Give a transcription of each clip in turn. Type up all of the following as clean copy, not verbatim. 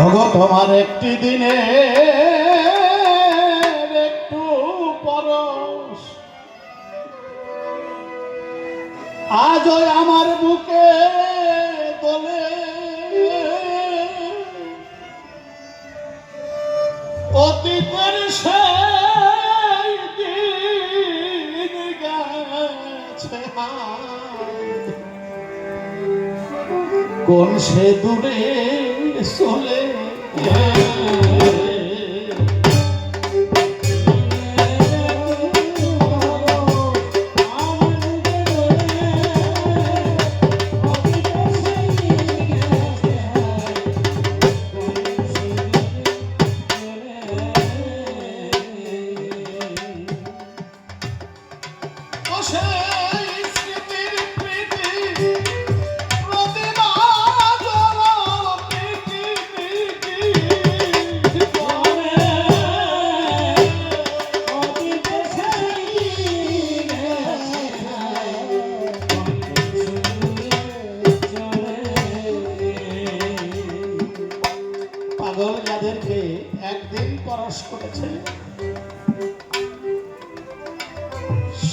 ওগো তোমার একটি দিনে একটু পরশ আজও আমার বুকে দোলে, অতীতের সেই দিন গেছে কোন সে দূরে চলে পাগল যাদেরকে একদিন পরশ করেছে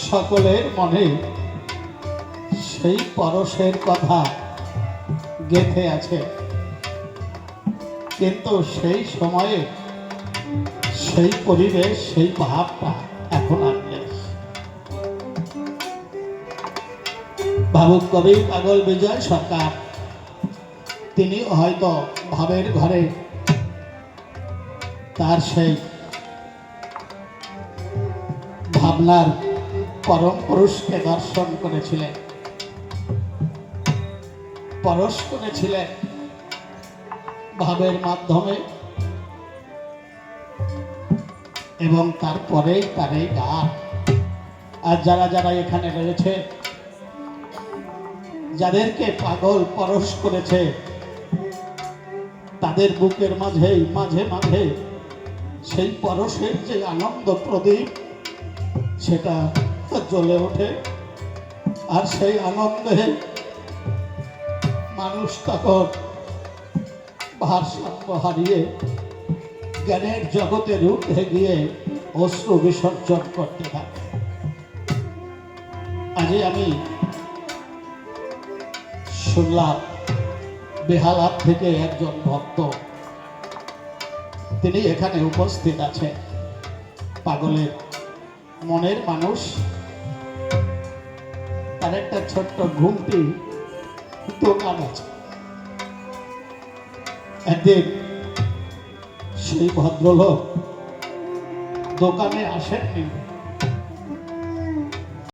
সকলের মনে সেই পরশের কথা গেঁথে আছে, কিন্তু সেই সময়ে সেই পরিবেশ সেই ভাবটা এখন আর নেই। ভাবুক কবি পাগল বিজয় সরকার তিনি হয়তো ভাবের ঘরে তার সেই ভাবনার পরম পুরুষকে দর্শন করেছিলেন, পরশ করেছিলেন ভাবের মাধ্যমে, এবং তারপরেই তার এই গান। আর যারা যারা এখানে রয়েছে যাদেরকে পাগল পরশ করেছে তাদের বুকের মাঝেই মাঝে মাঝে সেই পরশের যে আনন্দ প্রদীপ সেটা জ্বলে ওঠে, আর সেই আনন্দে মানুষ তখন ভারসাম্য হারিয়ে জ্ঞানের জগতের ঊর্ধ্বে গিয়ে অশ্রু বিসর্জন করতে থাকে। আজই আমি শুনলাম বেহালার থেকে একজন ভক্ত তিনি এখানে উপস্থিত আছে, পাগলের মনের মানুষ, তার একটা ছোট্ট ঘুমটি দোকান আছে। একদিন সেই ভদ্রলোক দোকানে আসেননি,